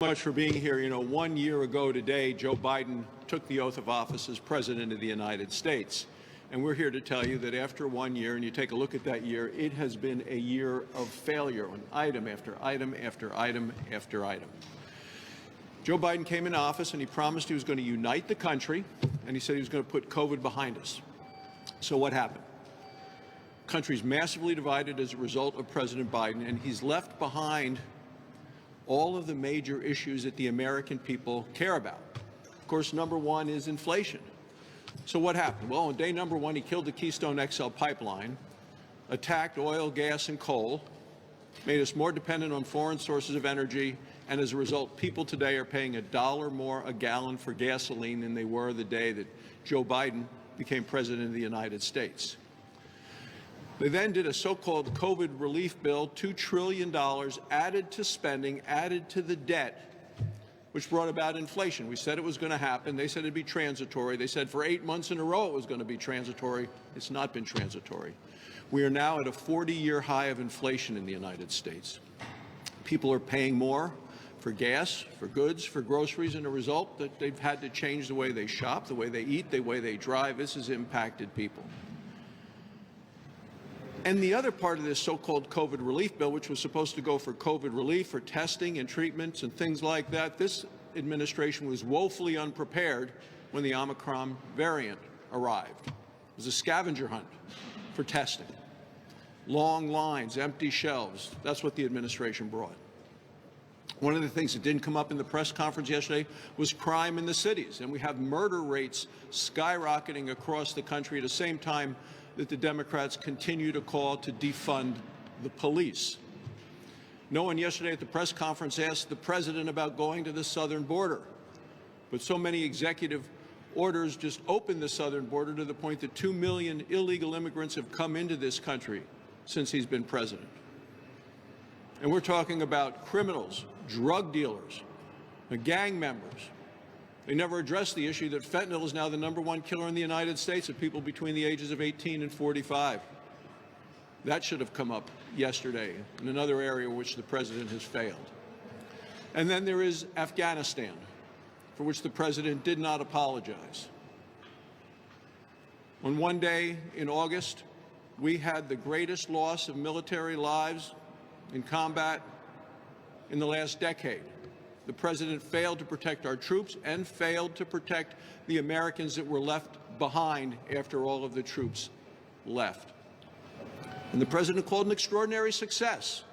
Much for being here. You know, 1 year ago today, Joe Biden took the oath of office as President of the United States. And we're here to tell you that after 1 year, and you take a look at that year, it has been a year of failure on item after item after item after item. Joe Biden came into office and he promised he was going to unite the country, and he said he was going to put COVID behind us. So what happened? The country's massively divided as a result of President Biden, and he's left behind all of the major issues that the American people care about. Of course, number one is inflation. So what happened? Well, on day number one, he killed the Keystone XL pipeline, attacked oil, gas, and coal, made us more dependent on foreign sources of energy, and as a result, people today are paying $1 more a gallon for gasoline than they were the day that Joe Biden became President of the United States. They then did a so-called COVID relief bill, $2 trillion added to spending, added to the debt, which brought about inflation. We said it was going to happen. They said it'd be transitory. They said for 8 months in a row it was going to be transitory. It's not been transitory. We are now at a 40-year high of inflation in the United States. People are paying more for gas, for goods, for groceries, and a result that they've had to change the way they shop, the way they eat, the way they drive. This has impacted people. And the other part of this so-called COVID relief bill, which was supposed to go for COVID relief, for testing and treatments and things like that, this administration was woefully unprepared when the Omicron variant arrived. It was a scavenger hunt for testing. Long lines, empty shelves. That's what the administration brought. One of the things that didn't come up in the press conference yesterday was crime in the cities. And we have murder rates skyrocketing across the country at the same time that the Democrats continue to call to defund the police. No one yesterday at the press conference asked the president about going to the southern border. But so many executive orders just opened the southern border to the point that 2 million illegal immigrants have come into this country since he's been president. And we're talking about criminals, drug dealers, gang members. They never addressed the issue that fentanyl is now the #1 killer in the United States of people between the ages of 18 and 45. That should have come up yesterday in another area which the president has failed. And then there is Afghanistan, for which the president did not apologize. On one day in August, we had the greatest loss of military lives in combat in the last decade. The president failed to protect our troops and failed to protect the Americans that were left behind after all of the troops left. And the president called an extraordinary success.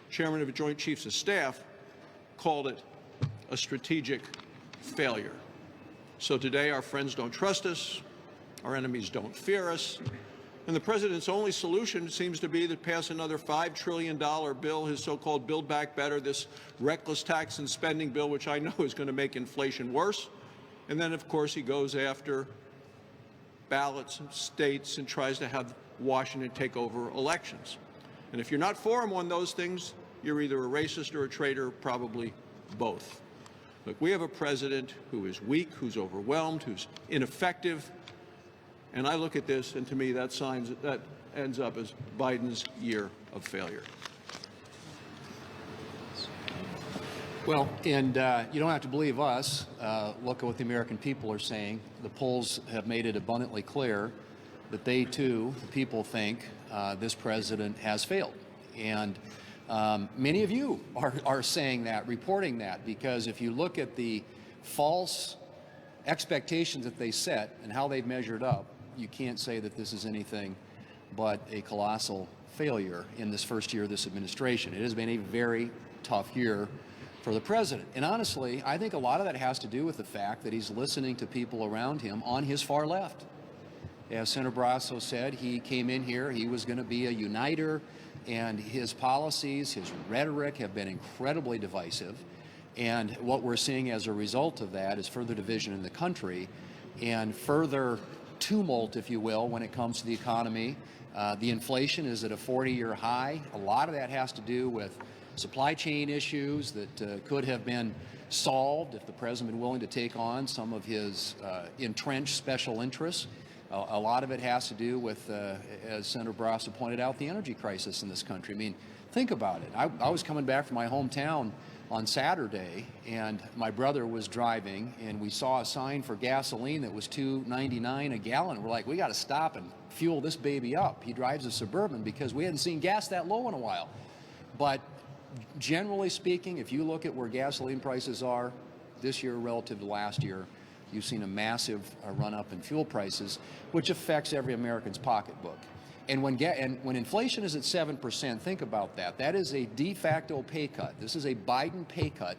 Chairman of the Joint Chiefs of Staff called it a strategic failure. So today our friends don't trust us, our enemies don't fear us, and the president's only solution seems to be to pass another $5 trillion bill, his so-called Build Back Better, this reckless tax and spending bill, which I know is going to make inflation worse. And then, of course, he goes after ballots and states and tries to have Washington take over elections. And if you're not for him on those things, you're either a racist or a traitor, probably both. Look, we have a president who is weak, who's overwhelmed, who's ineffective. And I look at this, and to me, that ends up as Biden's year of failure. Well, and you don't have to believe us. Look at what the American people are saying. The polls have made it abundantly clear that they, too, the people think this president has failed. And many of you are saying that, reporting that, because if you look at the false expectations that they set and how they've measured up, you can't say that this is anything but a colossal failure in this first year of this administration. It has been a very tough year for the president. And honestly, I think a lot of that has to do with the fact that he's listening to people around him on his far left. As Senator Barrasso said, he came in here, he was going to be a uniter, and his policies, his rhetoric have been incredibly divisive. And what we're seeing as a result of that is further division in the country and further tumult, if you will, when it comes to the economy. The inflation is at a 40-year high. A lot of that has to do with supply chain issues that could have been solved if the president had been willing to take on some of his entrenched special interests. A lot of it has to do with, as Senator Barrasso pointed out, the energy crisis in this country. I mean, think about it. I was coming back from my hometown on Saturday, and my brother was driving, and we saw a sign for gasoline that was $2.99 a gallon. We're like, we got to stop and fuel this baby up. He drives a Suburban because we hadn't seen gas that low in a while. But generally speaking, if you look at where gasoline prices are this year relative to last year, you've seen a massive run up in fuel prices, which affects every American's pocketbook. And when inflation is at 7%, think about that. That is a de facto pay cut. This is a Biden pay cut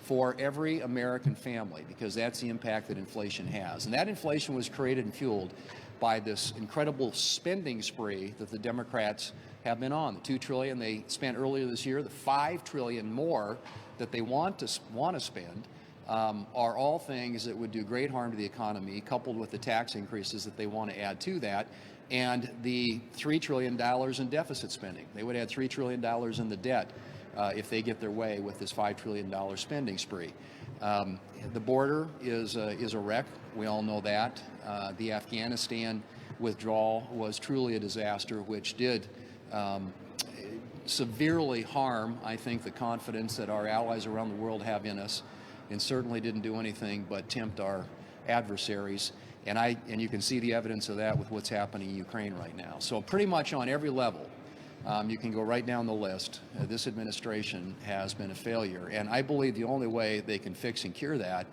for every American family, because that's the impact that inflation has. And that inflation was created and fueled by this incredible spending spree that the Democrats have been on. The $2 trillion they spent earlier this year, the $5 trillion more that they want to spend, are all things that would do great harm to the economy, coupled with the tax increases that they want to add to that, and the $3 trillion in deficit spending. They would add $3 trillion in the debt if they get their way with this $5 trillion spending spree. The border is a wreck. We all know that. The Afghanistan withdrawal was truly a disaster, which did severely harm, I think, the confidence that our allies around the world have in us, and certainly didn't do anything but tempt our adversaries. And you can see the evidence of that with what's happening in Ukraine right now. So pretty much on every level, you can go right down the list. This administration has been a failure. And I believe the only way they can fix and cure that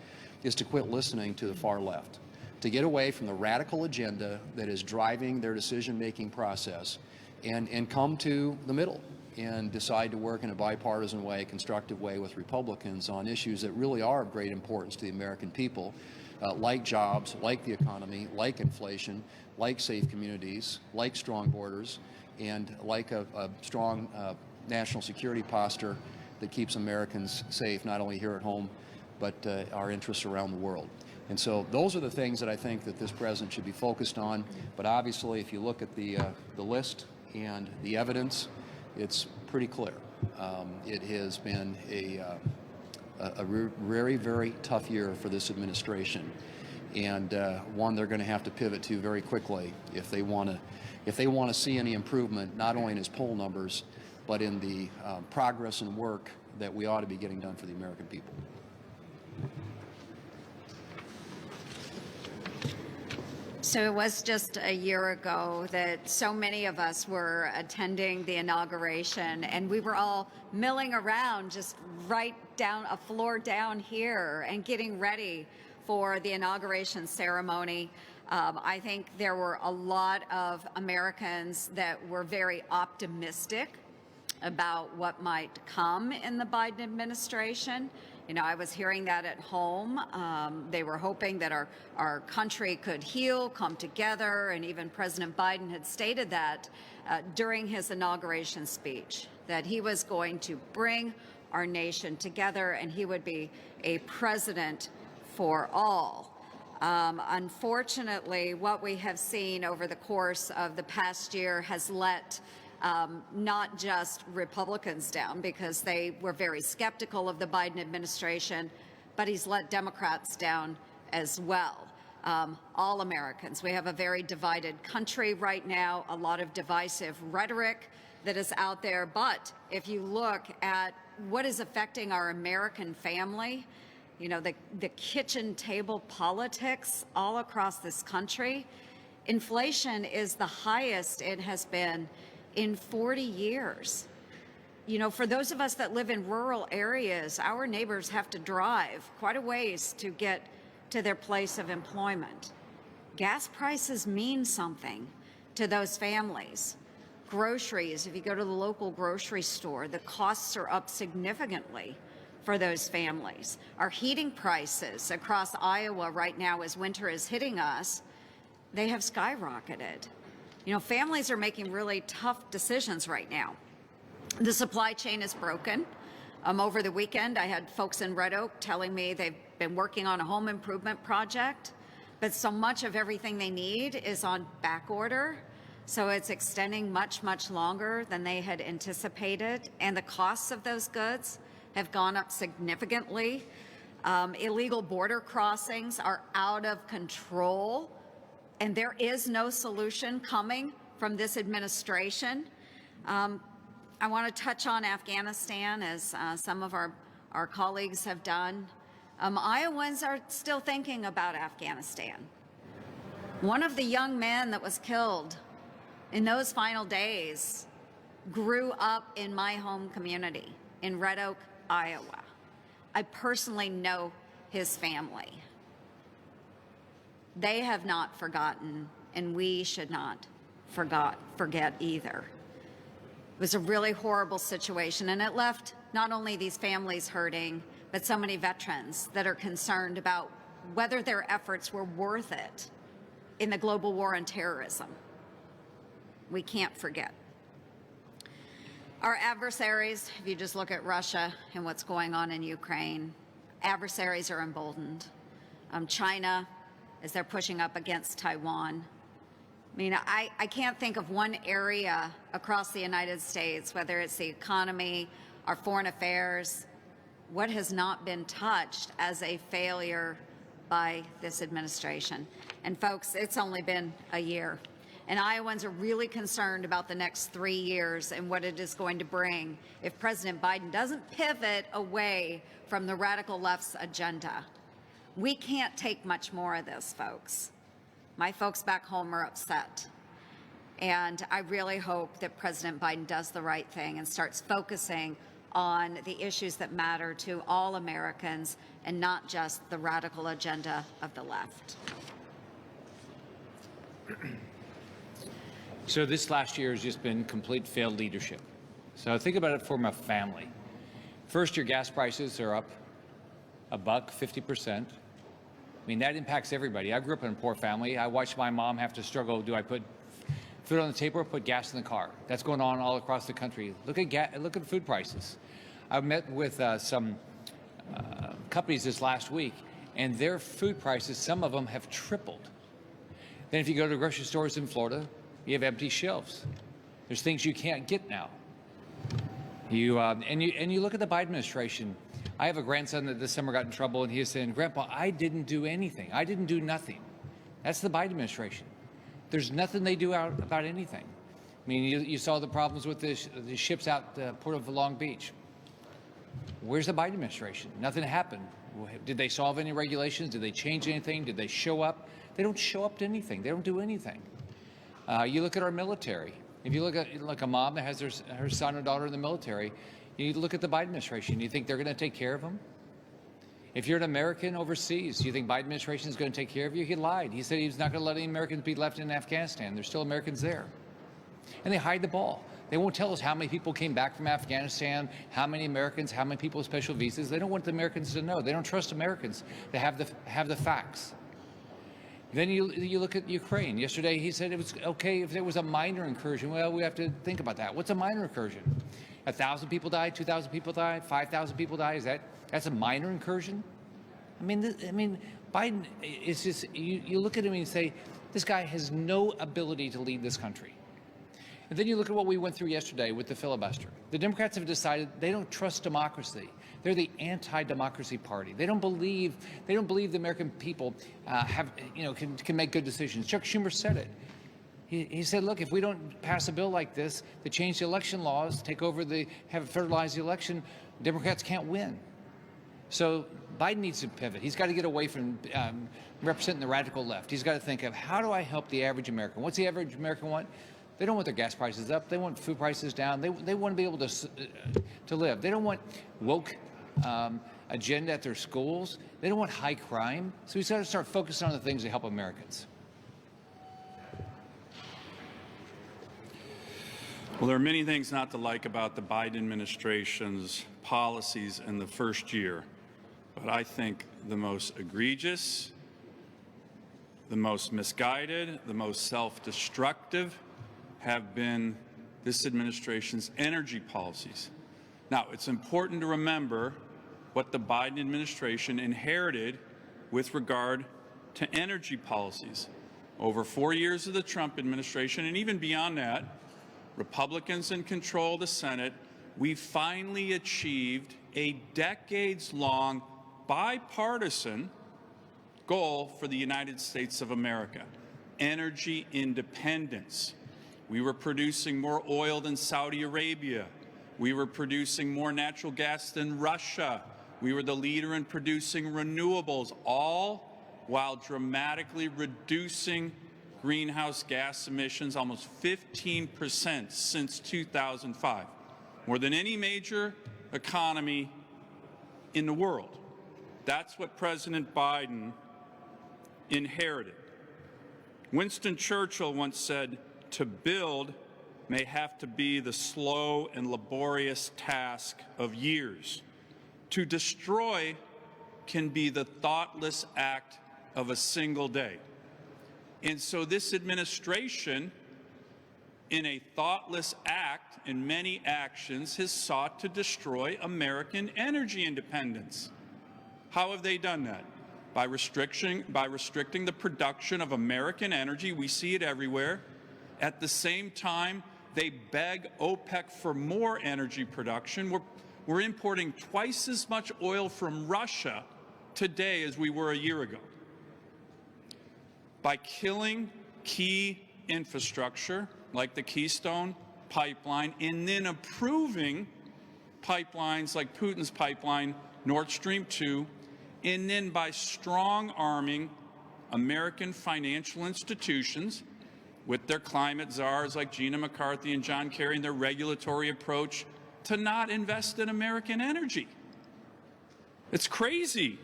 is to quit listening to the far left, to get away from the radical agenda that is driving their decision-making process, and come to the middle and decide to work in a bipartisan way, constructive way with Republicans on issues that really are of great importance to the American people, like jobs, like the economy, like inflation, like safe communities, like strong borders, and like a strong national security posture that keeps Americans safe, not only here at home, but our interests around the world. And so those are the things that I think that this president should be focused on. But obviously, if you look at the list and the evidence, it's pretty clear. It has been a very, very tough year for this administration, and one they're going to have to pivot to very quickly if they want to see any improvement, not only in his poll numbers, but in the progress and work that we ought to be getting done for the American people. So it was just a year ago that so many of us were attending the inauguration, and we were all milling around just right down a floor down here and getting ready for the inauguration ceremony. I think there were a lot of Americans that were very optimistic about what might come in the Biden administration. You know, I was hearing that at home. They were hoping that our country could heal, come together, and even President Biden had stated that during his inauguration speech, that he was going to bring our nation together and he would be a president for all. Unfortunately, what we have seen over the course of the past year has let not just Republicans down, because they were very skeptical of the Biden administration, but he's let Democrats down as well. All Americans. We have a very divided country right now, a lot of divisive rhetoric that is out there. But if you look at what is affecting our American family, you know, the kitchen table politics all across this country, inflation is the highest it has been in 40 years. You know, for those of us that live in rural areas, our neighbors have to drive quite a ways to get to their place of employment. Gas prices mean something to those families. Groceries, if you go to the local grocery store, the costs are up significantly for those families. Our heating prices across Iowa right now, as winter is hitting us, they have skyrocketed. You know, families are making really tough decisions right now. The supply chain is broken. Over the weekend, I had folks in Red Oak telling me they've been working on a home improvement project, but so much of everything they need is on back order. So it's extending much, much longer than they had anticipated. And the costs of those goods have gone up significantly. Illegal border crossings are out of control. And there is no solution coming from this administration. I want to touch on Afghanistan, as some of our our colleagues have done. Iowans are still thinking about Afghanistan. One of the young men that was killed in those final days grew up in my home community in Red Oak, Iowa. I personally know his family. They have not forgotten, and we should not forget either. It was a really horrible situation, and it left not only these families hurting, but so many veterans that are concerned about whether their efforts were worth it in the global war on terrorism. We can't forget. Our adversaries, if you just look at Russia and what's going on in Ukraine, adversaries are emboldened. China, as they're pushing up against Taiwan. I mean, I can't think of one area across the United States, whether it's the economy, our foreign affairs, what has not been touched as a failure by this administration. And folks, it's only been a year. And Iowans are really concerned about the next 3 years and what it is going to bring if President Biden doesn't pivot away from the radical left's agenda. We can't take much more of this, folks. My folks back home are upset. And I really hope that President Biden does the right thing and starts focusing on the issues that matter to all Americans and not just the radical agenda of the left. So this last year has just been complete failed leadership. So think about it from a family. First, your gas prices are up $1.50. I mean, that impacts everybody. I grew up in a poor family. I watched my mom have to struggle. Do I put food on the table or put gas in the car? That's going on all across the country. Look at food prices. I met with some companies this last week, and their food prices, some of them have tripled. Then if you go to grocery stores in Florida, you have empty shelves. There's things you can't get now. You look at the Biden administration. I have a grandson that this summer got in trouble, and he was saying, "Grandpa, I didn't do anything. I didn't do nothing." That's the Biden administration. There's nothing they do about anything. I mean, you saw the problems with the ships out the port of Long Beach. Where's the Biden administration? Nothing happened. Did they solve any regulations? Did they change anything? Did they show up? They don't show up to anything. They don't do anything. You look at our military. If you look at like a mom that has her son or daughter in the military, you look at the Biden administration. You think they're going to take care of them? If you're an American overseas, do you think Biden administration is going to take care of you? He lied. He said he's not going to let any Americans be left in Afghanistan. There's still Americans there. And they hide the ball. They won't tell us how many people came back from Afghanistan, how many Americans, how many people with special visas. They don't want the Americans to know. They don't trust Americans to have the facts. Then you look at Ukraine. Yesterday he said it was okay if there was a minor incursion. Well, we have to think about that. What's a minor incursion? 1,000 people died, 2,000 people died, 5,000 people died. That's a minor incursion? I mean, Biden is just, you look at him and you say, this guy has no ability to lead this country. And then you look at what we went through yesterday with the filibuster. The Democrats have decided they don't trust democracy. They're the anti-democracy party. They don't believe the American people can make good decisions. Chuck Schumer said it. He said, look, if we don't pass a bill like this to change the election laws, have a federalized election, Democrats can't win. So Biden needs to pivot. He's got to get away from representing the radical left. He's got to think of, how do I help the average American? What's the average American want? They don't want their gas prices up. They want food prices down. They want to be able to live. They don't want woke agenda at their schools. They don't want high crime. So he's got to start focusing on the things that help Americans. Well, there are many things not to like about the Biden administration's policies in the first year, but I think the most egregious, the most misguided, the most self-destructive have been this administration's energy policies. Now, it's important to remember what the Biden administration inherited with regard to energy policies. Over 4 years of the Trump administration, and even beyond that, Republicans in control of the Senate, we finally achieved a decades-long bipartisan goal for the United States of America: energy independence. We were producing more oil than Saudi Arabia. We were producing more natural gas than Russia. We were the leader in producing renewables, all while dramatically reducing greenhouse gas emissions almost 15% since 2005, more than any major economy in the world. That's what President Biden inherited. Winston Churchill once said, "To build may have to be the slow and laborious task of years. To destroy can be the thoughtless act of a single day." And so this administration, in a thoughtless act and many actions, has sought to destroy American energy independence. How have they done that? By restricting the production of American energy. We see it everywhere. At the same time, they beg OPEC for more energy production. We're importing twice as much oil from Russia today as we were a year ago. By killing key infrastructure like the Keystone Pipeline and then approving pipelines like Putin's pipeline, Nord Stream 2, and then by strong-arming American financial institutions with their climate czars like Gina McCarthy and John Kerry and their regulatory approach to not invest in American energy. It's crazy.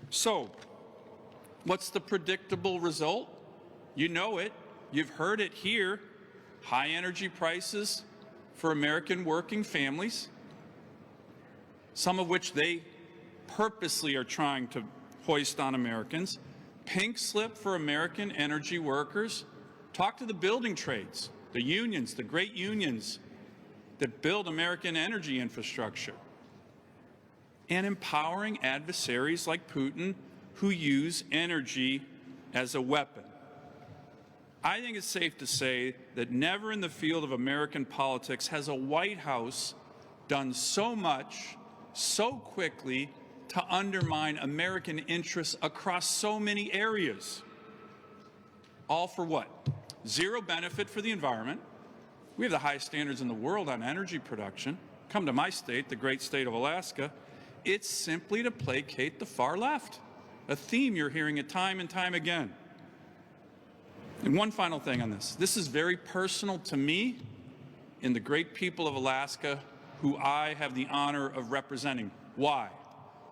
So, what's the predictable result? You know it. You've heard it here. High energy prices for American working families, some of which they purposely are trying to hoist on Americans. Pink slip for American energy workers. Talk to the building trades, the unions, the great unions that build American energy infrastructure. And empowering adversaries like Putin who use energy as a weapon. I think it's safe to say that never in the field of American politics has a White House done so much, so quickly, to undermine American interests across so many areas. All for what? Zero benefit for the environment. We have the highest standards in the world on energy production. Come to my state, the great state of Alaska. It's simply to placate the far left, a theme you're hearing it time and time again. And one final thing on this. This is very personal to me and the great people of Alaska who I have the honor of representing. Why?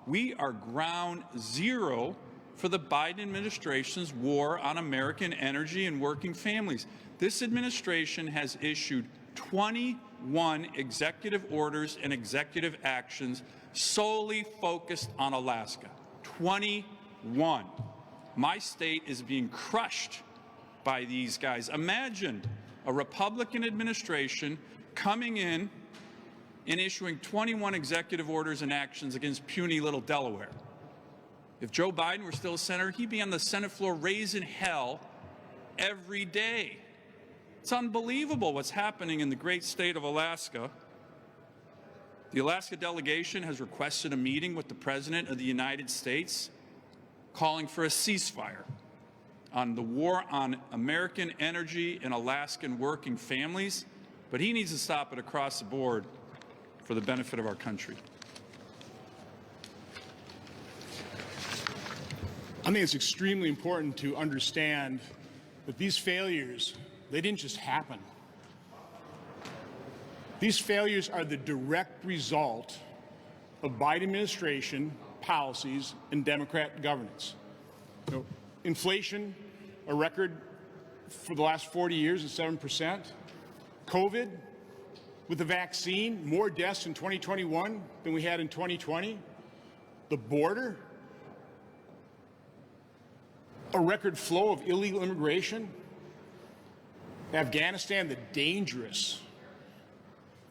We are ground zero for the Biden administration's war on American energy and working families. This administration has issued 21 executive orders and executive actions solely focused on Alaska. 21. My state is being crushed by these guys. Imagine a Republican administration coming in and issuing 21 executive orders and actions against puny little Delaware. If Joe Biden were still a senator, he'd be on the Senate floor raising hell every day. It's unbelievable what's happening in the great state of Alaska. The Alaska delegation has requested a meeting with the President of the United States, calling for a ceasefire on the war on American energy and Alaskan working families, but he needs to stop it across the board for the benefit of our country. I think it's extremely important to understand that these failures, they didn't just happen. These failures are the direct result of Biden administration policies and Democrat governance. You know, inflation, a record for the last 40 years at 7%. COVID, with the vaccine, more deaths in 2021 than we had in 2020. The border, a record flow of illegal immigration. Afghanistan, the dangerous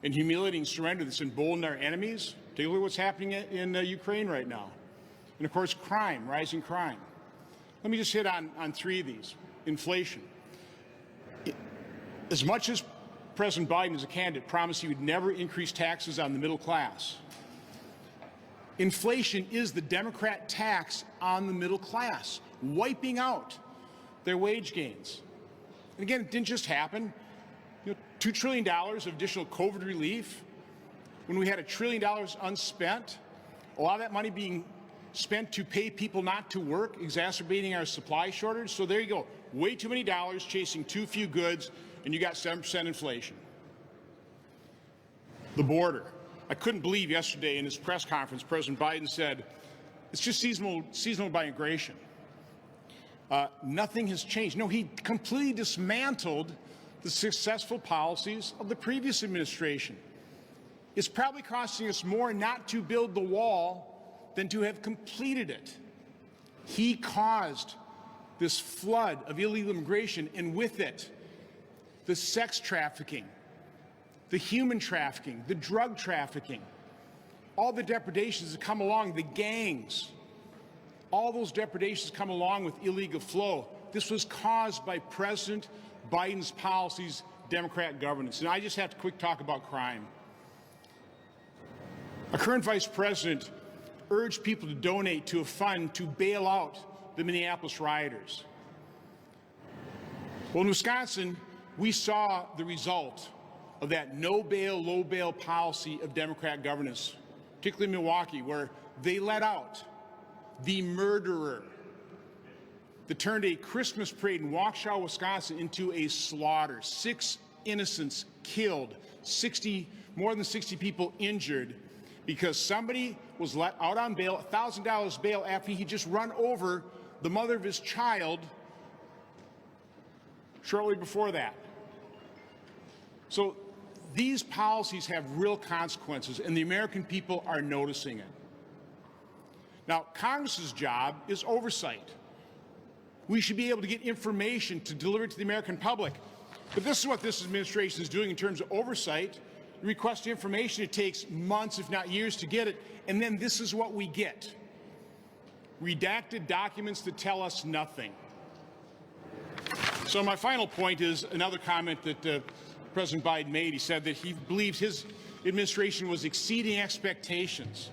and humiliating surrender that's emboldened our enemies, particularly what's happening in Ukraine right now. And of course, crime, rising crime. Let me just hit on three of these. Inflation. As much as President Biden, as a candidate, promised he would never increase taxes on the middle class, inflation is the Democrat tax on the middle class, wiping out their wage gains. And again, it didn't just happen. You know, $2 trillion of additional COVID relief, when we had $1 trillion unspent A lot of that money being spent to pay people not to work, exacerbating our supply shortage. So there you go. Way too many dollars chasing too few goods, and you got 7% inflation. The border. I couldn't believe yesterday in his press conference, President Biden said, it's just seasonal migration. Nothing has changed. No, he completely dismantled the successful policies of the previous administration. It's probably costing us more not to build the wall than to have completed it. He caused this flood of illegal immigration, and with it, the sex trafficking, the human trafficking, the drug trafficking, all the depredations that come along, the gangs, all those depredations come along with illegal flow. This was caused by President Biden's policies, Democrat governance. And I just have to quick talk about crime. A current vice president urged people to donate to a fund to bail out the Minneapolis rioters. Well, in Wisconsin, we saw the result of that no bail, low bail policy of Democrat governance, particularly in Milwaukee, where they let out the murderer that turned a Christmas parade in Waukesha, Wisconsin into a slaughter. 6 innocents killed, more than 60 people injured because somebody was let out on bail, $1,000 bail, after he just run over the mother of his child shortly before that. So these policies have real consequences, and the American people are noticing it. Now, Congress's job is oversight. We should be able to get information to deliver it to the American public. But this is what this administration is doing in terms of oversight. You request information, it takes months, if not years, to get it, and then this is what we get. Redacted documents that tell us nothing. So my final point is another comment that President Biden made. He said that he believes his administration was exceeding expectations.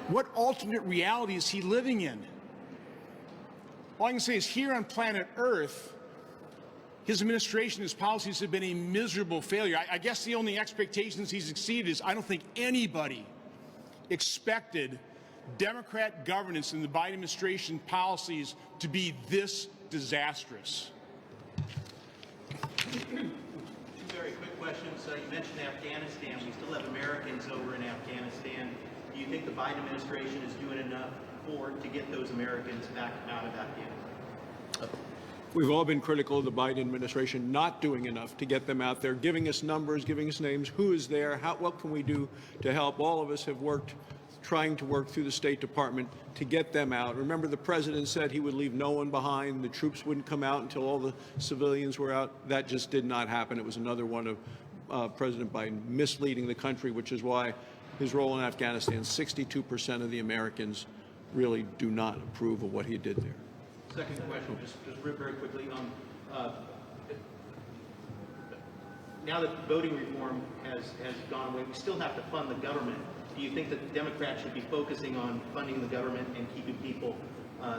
What alternate reality is he living in? All I can say is here on planet Earth, his administration, his policies have been a miserable failure. I guess the only expectations he's exceeded is I don't think anybody expected Democrat governance in the Biden administration policies to be this disastrous. Two very quick questions. You mentioned Afghanistan. We still have Americans over in Afghanistan. Do you think the Biden administration is doing enough to get those Americans back out of Afghanistan? We've all been critical of the Biden administration not doing enough to get them out there, giving us numbers, giving us names, who is there, what can we do to help. All of us have trying to work through the State Department to get them out. Remember, the president said he would leave no one behind. The troops wouldn't come out until all the civilians were out. That just did not happen. It was another one of President Biden misleading the country, which is why his role in Afghanistan, 62% of the Americans really do not approve of what he did there. Second question, just very quickly. Now that voting reform has gone away, we still have to fund the government. Do you think that the Democrats should be focusing on funding the government and keeping people,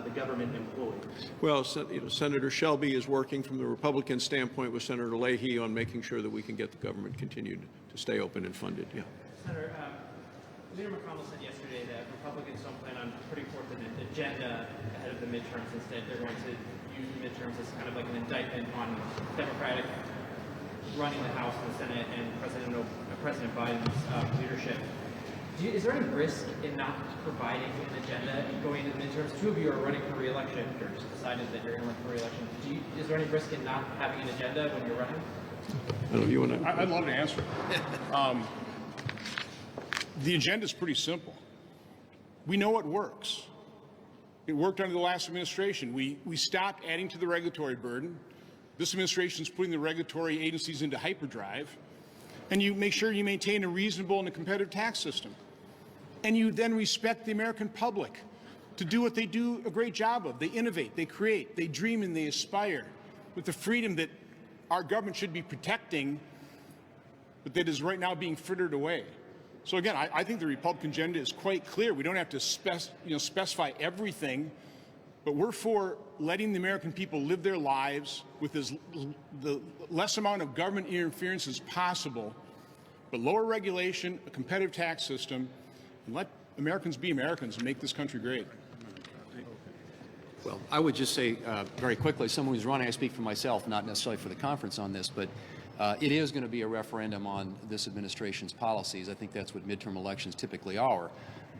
the government employed? Well, Senator Shelby is working from the Republican standpoint with Senator Leahy on making sure that we can get the government continued to stay open and funded. Yeah. Senator, Leader McConnell said yesterday that Republicans don't plan on putting forth an agenda ahead of the midterms. Instead, they're going to use the midterms as kind of like an indictment on Democratic running the House and the Senate and President Biden's leadership. Is there any risk in not providing an agenda going into the midterms? Two of you are running for re-election, or just decided that you're going to run for re-election. Is there any risk in not having an agenda when you're running? I don't know, you want to? I'd love to answer. The agenda is pretty simple. We know it works. It worked under the last administration. We stopped adding to the regulatory burden. This administration is putting the regulatory agencies into hyperdrive. And you make sure you maintain a reasonable and a competitive tax system. And you then respect the American public to do what they do a great job of. They innovate, they create, they dream, and they aspire with the freedom that our government should be protecting, but that is right now being frittered away. So again, I think the Republican agenda is quite clear. We don't have to specify everything, but we're for letting the American people live their lives with the less amount of government interference as possible, but lower regulation, a competitive tax system, and let Americans be Americans and make this country great. Well, I would just say very quickly, someone who's running, I speak for myself, not necessarily for the conference on this, but it is going to be a referendum on this administration's policies. I think that's what midterm elections typically are.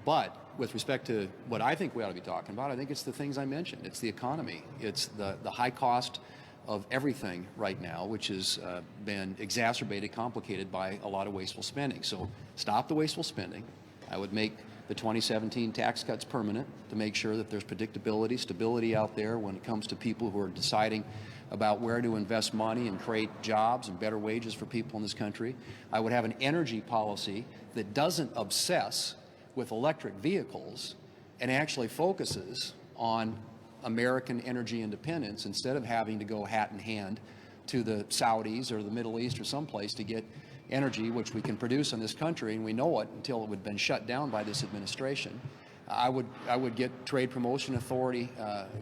But with respect to what I think we ought to be talking about, I think it's the things I mentioned. It's the economy. It's the high cost of everything right now, which has been exacerbated, complicated by a lot of wasteful spending. So stop the wasteful spending. I would make the 2017 tax cuts permanent to make sure that there's predictability, stability out there when it comes to people who are deciding about where to invest money and create jobs and better wages for people in this country. I would have an energy policy that doesn't obsess with electric vehicles and actually focuses on American energy independence instead of having to go hat in hand to the Saudis or the Middle East or someplace to get energy which we can produce in this country, and we know it until it would have been shut down by this administration. I would get trade promotion authority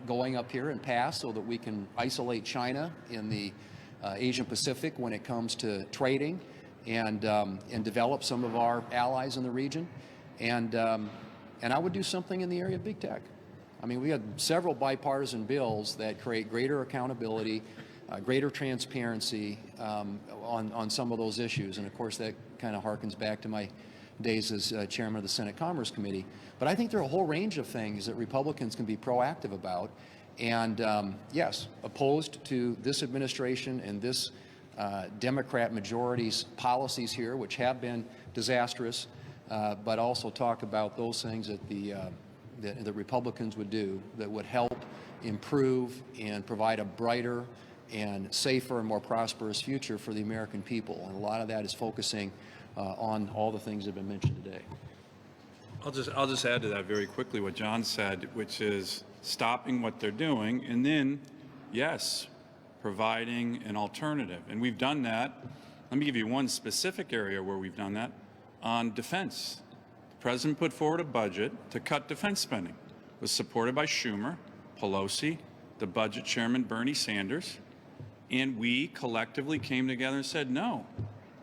going up here and pass so that we can isolate China in the Asian Pacific when it comes to trading and develop some of our allies in the region. And I would do something in the area of big tech. I mean, we had several bipartisan bills that create greater accountability, greater transparency on some of those issues. And of course, that kind of harkens back to my days as chairman of the Senate Commerce Committee. But I think there are a whole range of things that Republicans can be proactive about. And yes, opposed to this administration and this Democrat majority's policies here, which have been disastrous, but also talk about those things that the Republicans would do that would help improve and provide a brighter and safer and more prosperous future for the American people. And a lot of that is focusing on all the things that have been mentioned today. I'll just add to that very quickly what John said, which is stopping what they're doing and then, yes, providing an alternative. And we've done that. Let me give you one specific area where we've done that. On defense, the president put forward a budget to cut defense spending. It was supported by Schumer, Pelosi, the budget chairman Bernie Sanders, and we collectively came together and said, no,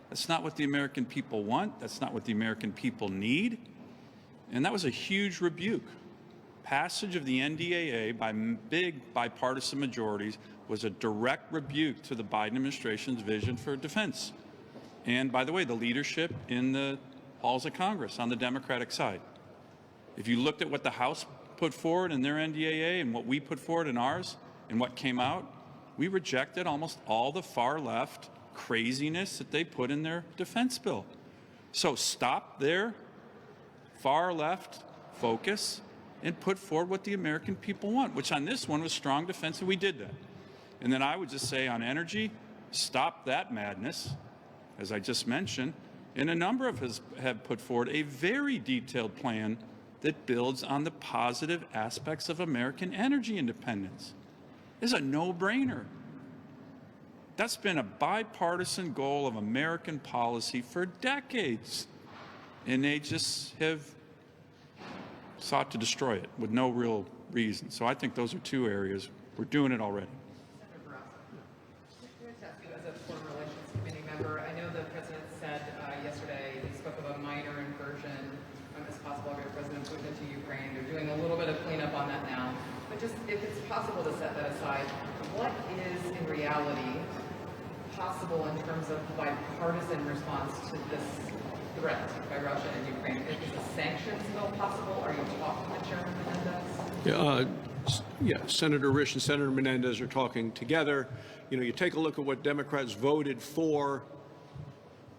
that's not what the American people want. That's not what the American people need. And that was a huge rebuke. Passage of the NDAA by big bipartisan majorities was a direct rebuke to the Biden administration's vision for defense. And by the way, the leadership in the halls of Congress on the Democratic side. If you looked at what the House put forward in their NDAA and what we put forward in ours and what came out, we rejected almost all the far left craziness that they put in their defense bill. So stop their far left focus and put forward what the American people want, which on this one was strong defense, and we did that. And then I would just say on energy, stop that madness, as I just mentioned, and a number of us have put forward a very detailed plan that builds on the positive aspects of American energy independence. It's a no-brainer. That's been a bipartisan goal of American policy for decades, and they just have sought to destroy it with no real reason. So I think those are two areas. We're doing it already. As a foreign relations committee member, I know the president said yesterday, he spoke of a minor inversion as possible of your President Putin to Ukraine. They're doing a little bit of cleanup on that now. But just if it's possible to set that aside, what is in reality possible in terms of bipartisan response to this threat by Russia and Ukraine? Is the sanctions bill possible? Are you talking to Chairman Menendez? Yeah, Senator Risch and Senator Menendez are talking together. You know, you take a look at what Democrats voted for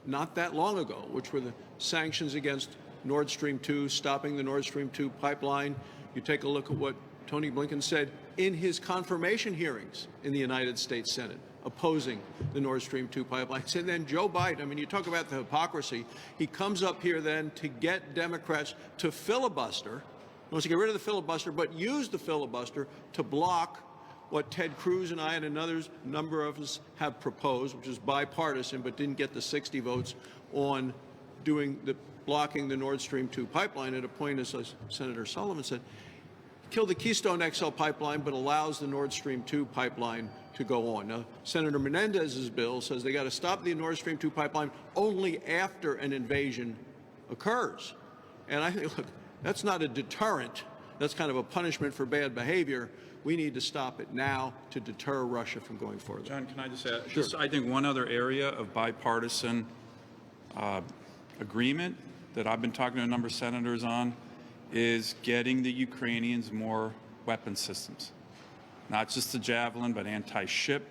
not that long ago, which were the sanctions against Nord Stream 2, stopping the Nord Stream 2 pipeline. You take a look at what Tony Blinken said in his confirmation hearings in the United States Senate, opposing the Nord Stream 2 pipelines. And then Joe Biden, I mean, you talk about the hypocrisy. He comes up here then to get Democrats to filibuster. He wants to get rid of the filibuster, but use the filibuster to block what Ted Cruz and I and another number of us have proposed, which is bipartisan, but didn't get the 60 votes on blocking the Nord Stream 2 pipeline at a point, as Senator Sullivan said, kill the Keystone XL pipeline, but allows the Nord Stream 2 pipeline to go on. Now, Senator Menendez's bill says they got to stop the Nord Stream 2 pipeline only after an invasion occurs. And I think, look, that's not a deterrent. That's kind of a punishment for bad behavior. We need to stop it now to deter Russia from going further. John, can I just add? Sure. I think one other area of bipartisan agreement that I've been talking to a number of senators on is getting the Ukrainians more weapon systems. Not just the Javelin, but anti-ship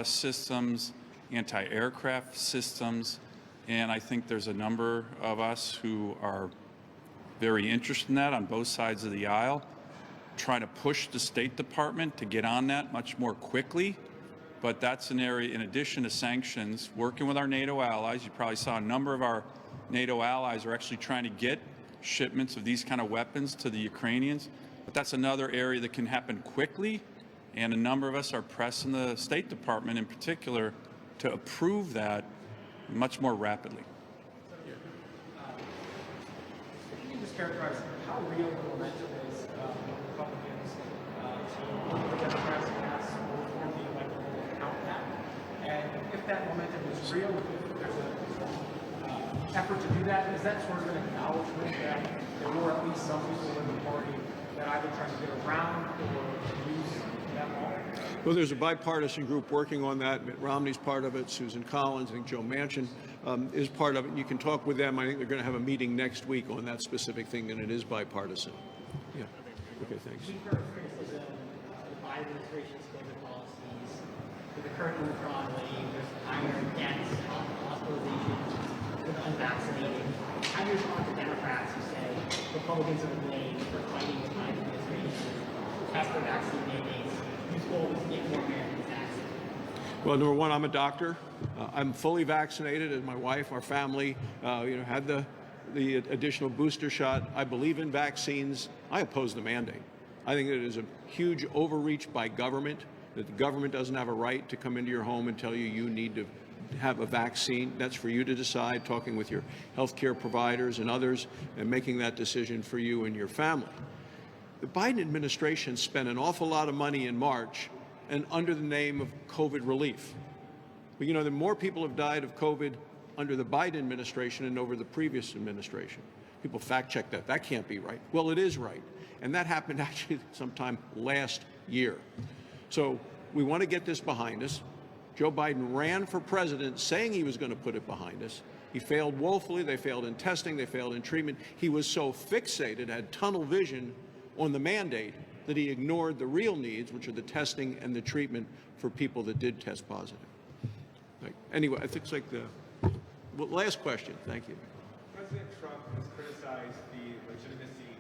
systems, anti-aircraft systems. And I think there's a number of us who are very interested in that on both sides of the aisle, trying to push the State Department to get on that much more quickly. But that's an area, in addition to sanctions, working with our NATO allies. You probably saw a number of our NATO allies are actually trying to get shipments of these kind of weapons to the Ukrainians. But that's another area that can happen quickly. And a number of us are pressing the State Department in particular to approve that much more rapidly. Can you just characterize how real the momentum is Republicans to the Democrats pass or form the electoral count map? And if that momentum is real, if there's an effort to do that, is that sort of an acknowledgement that there were at least some people in the party that either trying to get around or use that law? Well, there's a bipartisan group working on that. Mitt Romney's part of it. Susan Collins, I think Joe Manchin is part of it. You can talk with them. I think they're going to have a meeting next week on that specific thing, and it is bipartisan. Yeah. Okay, thanks. We've heard criticism of the Biden administration's COVID policies. With the current Omicron wave, there's higher deaths, hospitalizations with unvaccinated. How do you respond to Democrats who say Republicans are to blame for fighting the Biden administration, test their vaccine mandates, whose goal is to get more Americans vaccinated? Well, number one, I'm a doctor. I'm fully vaccinated, and my wife, our family, had the additional booster shot. I believe in vaccines. I oppose the mandate. I think it is a huge overreach by government, that the government doesn't have a right to come into your home and tell you you need to have a vaccine. That's for you to decide, talking with your healthcare providers and others, and making that decision for you and your family. The Biden administration spent an awful lot of money in March and under the name of COVID relief. But the more people have died of COVID under the Biden administration than over the previous administration. People fact check that. That can't be right. Well, it is right. And that happened actually sometime last year. So we want to get this behind us. Joe Biden ran for president saying he was going to put it behind us. He failed woefully. They failed in testing. They failed in treatment. He was so fixated, had tunnel vision on the mandate, that he ignored the real needs, which are the testing and the treatment for people that did test positive. Anyway, I think it's like the last question. Thank you. President Trump has criticized the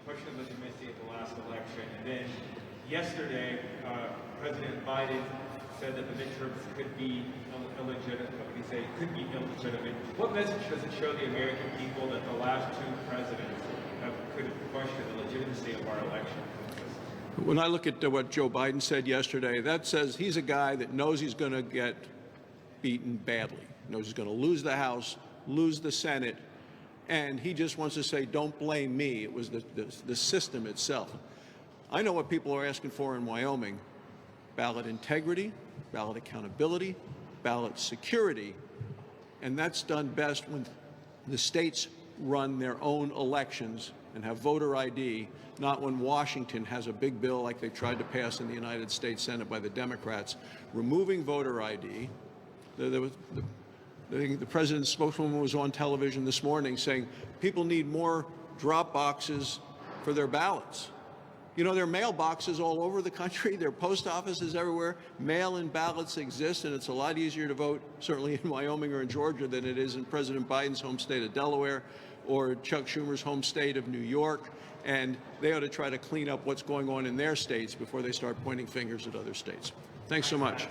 question of legitimacy at the last election. And then yesterday, President Biden said that the midterms could be illegitimate. What would he say? Could be illegitimate. What message does it show the American people that the last two presidents could question the legitimacy of our election? When I look at what Joe Biden said yesterday, that says he's a guy that knows he's going to get beaten badly, knows he's going to lose the House, lose the Senate, and he just wants to say, don't blame me. It was the system itself. I know what people are asking for in Wyoming: ballot integrity, ballot accountability, ballot security, and that's done best when the states run their own elections and have voter ID, not when Washington has a big bill like they tried to pass in the United States Senate by the Democrats, removing voter ID. The president's spokeswoman was on television this morning saying people need more drop boxes for their ballots. There are mailboxes all over the country. There are post offices everywhere. Mail-in ballots exist, and it's a lot easier to vote, certainly in Wyoming or in Georgia, than it is in President Biden's home state of Delaware or Chuck Schumer's home state of New York. And they ought to try to clean up what's going on in their states before they start pointing fingers at other states. Thanks so much.